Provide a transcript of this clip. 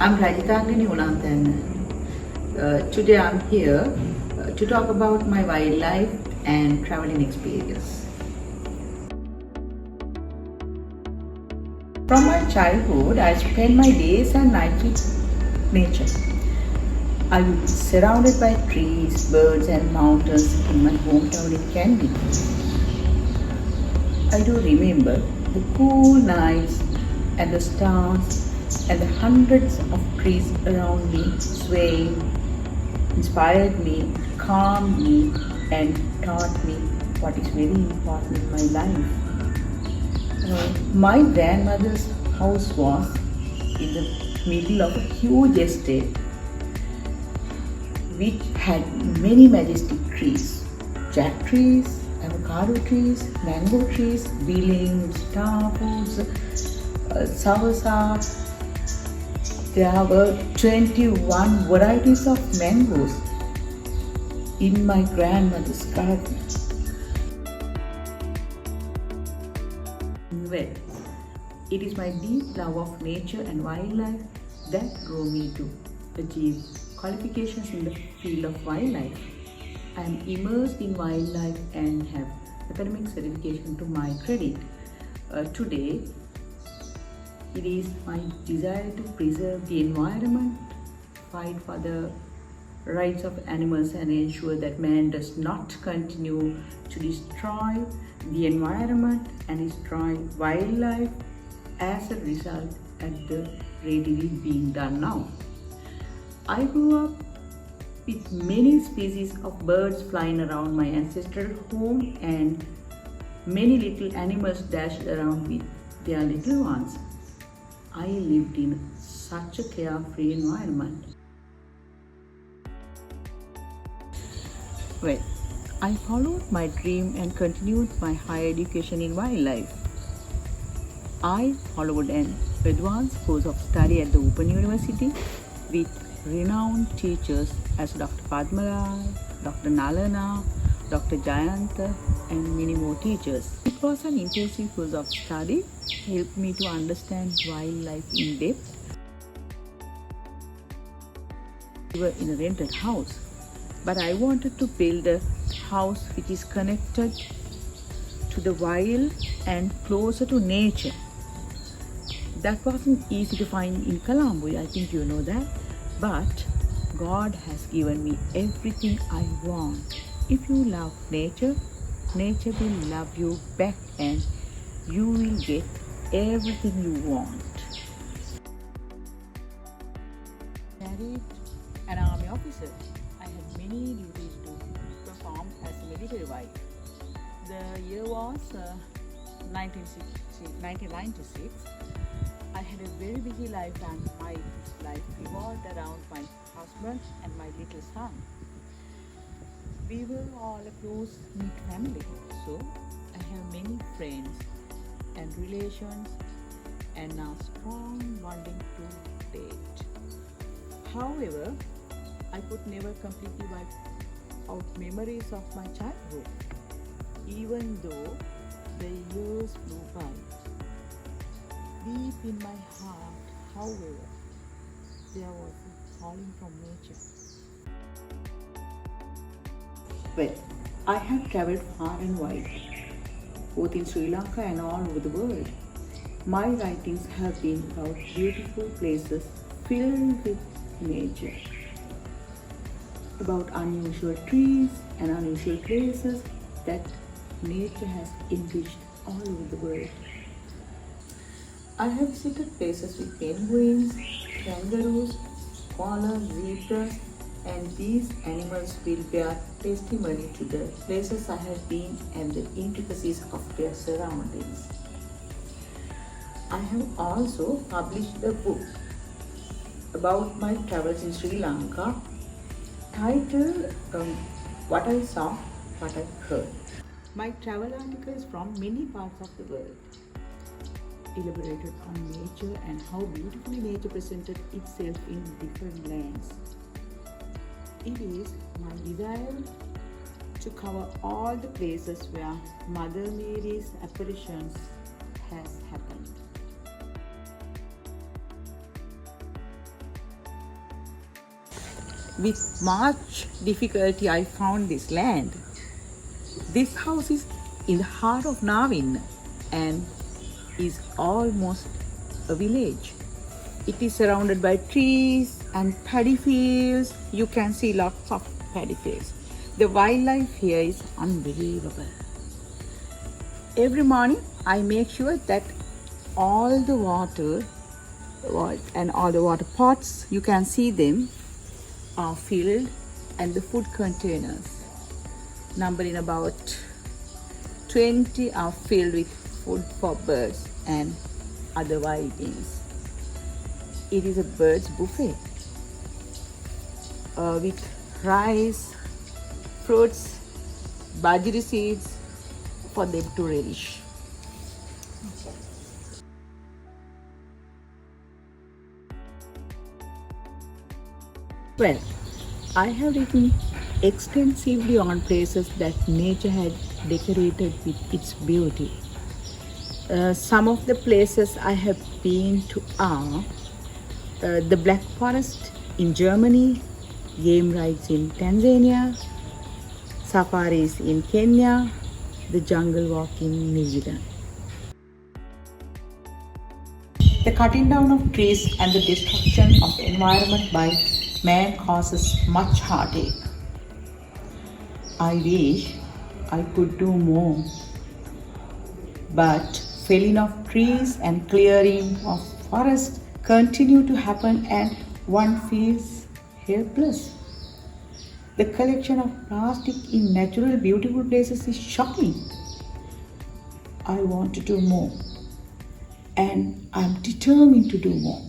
I'm Rajitangani Unanthan. Today I'm here to talk about my wildlife and traveling experience. From my childhood, I spent my days and nights with nature. I would be surrounded by trees, birds and mountains in my hometown in Kandy. I do remember the cool nights and the stars and the hundreds of trees around me swaying inspired me, calmed me, and taught me what is very important in my life. My grandmother's house was in the middle of a huge estate which had many majestic trees, jack trees, avocado trees, mango trees, bilings, starfruits, soursop. There were 21 varieties of mangoes in my grandmother's garden. Well, it is my deep love of nature and wildlife that drove me to achieve qualifications in the field of wildlife. I am immersed in wildlife and have academic certification to my credit. Today, it is my desire to preserve the environment, fight for the rights of animals and ensure that man does not continue to destroy the environment and destroy wildlife as a result at the rate it is being done now. I grew up with many species of birds flying around my ancestral home and many little animals dashed around with their little ones. I lived in such a carefree environment. Well, I followed my dream and continued my higher education in wildlife. I followed an advanced course of study at the Open University with renowned teachers as Dr. Padmalal, Dr. Nalana, Dr. Jayanta, and many more teachers. It was an intensive course of study, helped me to understand wildlife in depth. We were in a rented house, but I wanted to build a house which is connected to the wild and closer to nature. That wasn't easy to find in Colombo, I think you know that, but God has given me everything I want. If you love nature, nature will love you back and you will get everything you want. Married an army officer. I had many duties to perform as a military wife. The year was 1996. I had a very busy life and my life revolved around my husband and my little son. We were all a close-knit family, so I have many friends and relations and now strong bonding to date. However, I could never completely wipe out memories of my childhood, even though the years flew by. Deep in my heart, however, there was a calling from nature. Well, I have travelled far and wide, both in Sri Lanka and all over the world. My writings have been about beautiful places filled with nature, about unusual trees and unusual places that nature has enriched all over the world. I have visited places with penguins, kangaroos, koalas, zebras, and these animals will bear testimony to the places I have been and the intricacies of their surroundings. I have also published a book about my travels in Sri Lanka titled What I Saw, What I Heard. My travel articles from many parts of the world elaborated on nature and how beautifully nature presented itself in different lands. It is my desire to cover all the places where Mother Mary's apparitions has happened. With much difficulty, I found this land. This house is in the heart of Navin and is almost a village. It is surrounded by trees and paddy fields. You can see lots of paddy fields. The wildlife here is unbelievable. Every morning I make sure that all the water and all the water pots, you can see them, are filled, and the food containers, numbering about 20, are filled with food for birds and other wild beings. It is a bird's buffet with rice, fruits, bajri seeds for them to relish. Well, I have written extensively on places that nature had decorated with its beauty. Some of the places I have been to are the Black Forest in Germany, game rides in Tanzania, safaris in Kenya, the jungle walk in New Zealand. The cutting down of trees and the destruction of the environment by man causes much heartache. I wish I could do more, but felling of trees and clearing of forests continue to happen and one feels helpless. The collection of plastic in natural beautiful places is shocking. I want to do more and I'm determined to do more.